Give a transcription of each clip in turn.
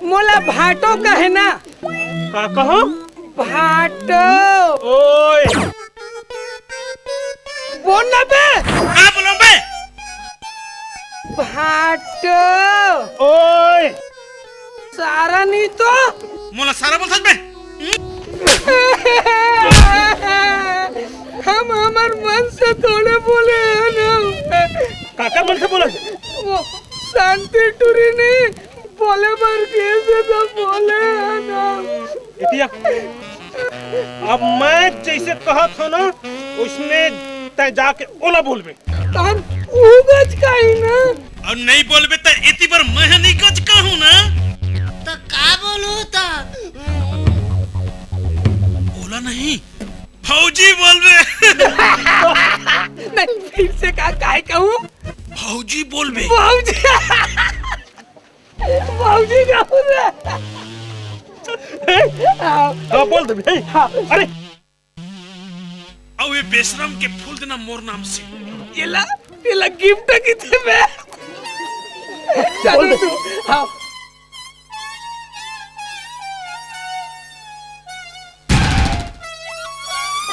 मोला भाटो कहे ना। का कहो? भाटो। ओए बोल ना बे। का बोलो बे? भाटो। ओए सारा नहीं तो मोला सारा बोल बे। हम हमार मन से थोड़े बोले हैं ना। काका मन से बोला? वो शांति टूरी नहीं बोले मर कैसे तो बोले हैं ना। इतिया अब मैं जैसे कहा था ना उसने तय जाके ओला बोलबे। तन उगज का ही ना। और नहीं बोलबे तो इति पर मैं नहीं गज कहूं ना। तो का बोलू तो? ओला नहीं भौजी बोलबे। नहीं फिर से काय कहूँ? भौजी बोलबे। भौजी भौजी कहूँ रे। हाँ बोल दे। अरे अब ये बेशरम के फूल देना मोर नाम से। ये गिफ्ट कितने में? चलो तू हाँ।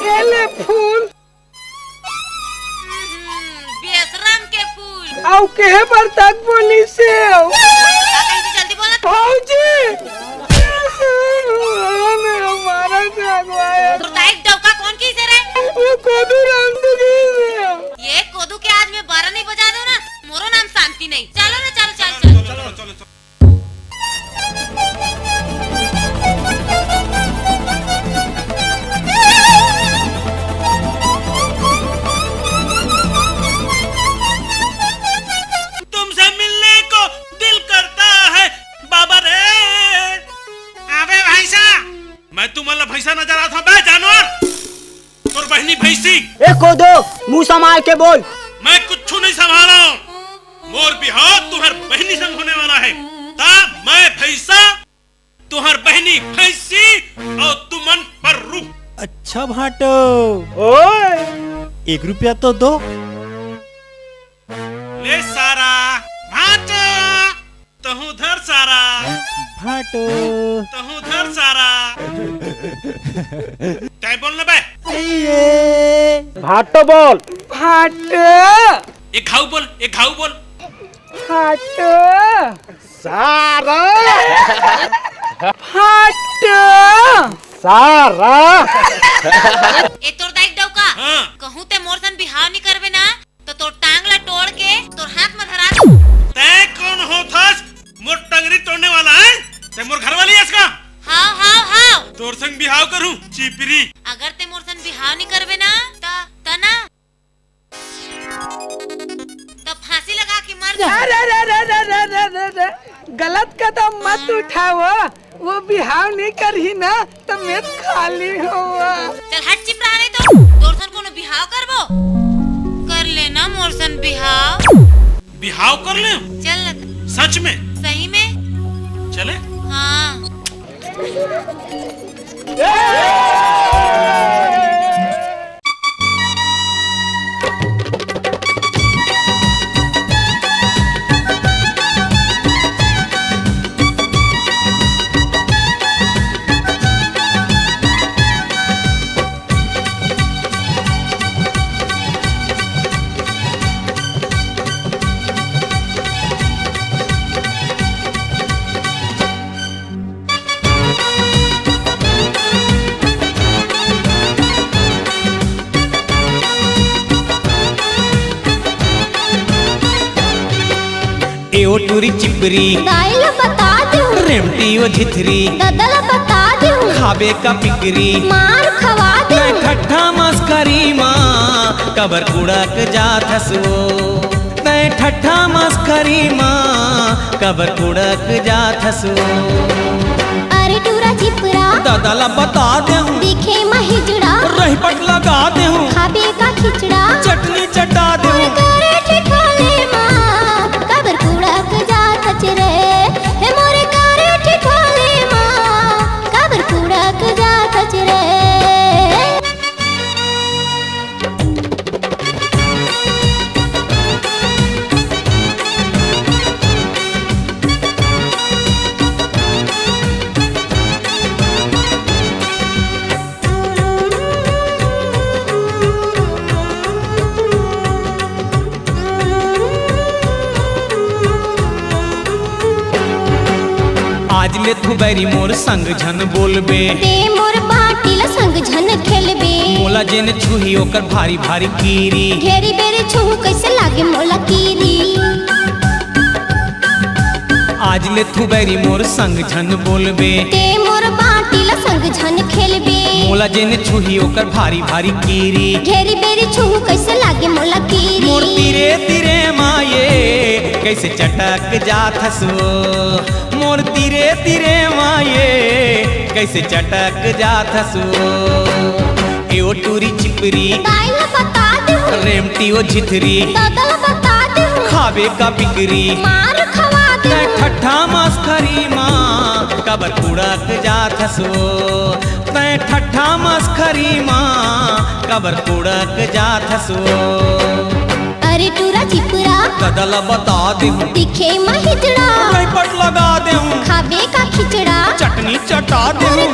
ये ले फूल। बेशरम के फूल। आओ के पर तक बोली से आओ। जल्दी बोला। भौजी। हमारा से अगवाया। तो डाइट डौका कौन की से रे? वो कोदू राम तो की से। ये कोदू के आज में 12 नहीं बजा दो ना मोरो नाम शांति नहीं। चलो ना चलो। तुमसे मिलने को दिल करता है बाबा रे। अबे भैंसा मैं तुम्हारा भैंसा नजर आता बे जानवर। तोर बहनी भैंसी। ए कोदो मुंह संभाल के बोल। मैं कुछ नहीं संभाला हूँ। मोर बिहार तुहर बहनी संग होने वाला है। तब मैं भैंसा तुहर बहनी भैंसी और तुमन पर्रू। अच्छा भाटो ओए 1 रुपया तो दो। ले सारा भाटो तहु धर सारा। भाटो तहु धर सारा। तय बोल ना बे। भाटो बोल। भाटो। एक घाव बोल। एक घाव बोल। भाटो। सारा भाटो। सारा। ए तोर डाइट डौका। हाँ। कहूं ते मोर सन बिहाव नहीं करबे ना तो तोर टांग ला तोड़ के तोर हाथ में धरा दूं। तय कौन होथस मोर टंगरी तोड़ने वाला है? तय मोर घर वाली है इसका। हां। तोर संग बिहाव करूं चिपरी। अगर ते मोर सन बिहाव नहीं करबे ना तना तो फांसी लगा के मर जा। अरे गलत कदम मत उठाओ। वो बिहाव नहीं करही ना तो मैं खाली हुआ। चल हट चिप रहा नहीं तो तोर सन कोनो बिहाव करबो। कर लेना मोर सन बिहाव। बिहाव कर ले। चल ना। सच में? सही में? चले। हाँ। एओ टूरी चिपरी दाइल बता दूं। रेमटी ओ झिथरी ददल बता दूं। खाबे का पिकरी मार खवा दूं। मैं ठट्ठा मस्करी माँ कबर कुड़क जात हसो। मैं ठट्ठा मस्करी माँ कबर कुड़क जात हसो। अरे टूरा चिपरा दादाला बता दे हूँ दिखे महिजड़ा। रही पट लगा दे हूँ खाबे का खिचड़ा। चटनी चटा दे हूँ। करे ठिठोले माँ कबर कुड़क जा कचरे। हे मोरे करे ठिठोले माँ कबर कुड़क जा कचरे। आज ले तू बैरी मोर संग झन बोलबे ते मोर बाटिल संग झन खेलबे मोला जेन छुही ओकर भारी भारी कीरी घेरी बेरी छू कैसे लागे मोला कीरी आज ले तू बैरी मोर संग झन बोलबे ते मोर बाटिल संग झन खेलबे मोला जेन छुही ओकर भारी भारी कीरी घेरी बेरी छू कैसे लागे मोला कीरी मोर तीरे तीरे माये कैसे चटक जात हसो मोर तीरे तीरे माये कैसे चटक जात हसो एओ टूरी चिपरी ताइल बता दे रेमटी ओ झिथरी दादा बता दे खावे का बिक्री मार खवा दे तै ठट्ठा मस्करी माँ कबर कुड़क जात हसो तै ठट्ठा मस्करी माँ कबर कुड़क जात हसो अरे टूरा चिपरा कदल बता दे दिखे महिजड़ा पट लगा दे खाबे का खिचड़ा चटनी चटा दे अरे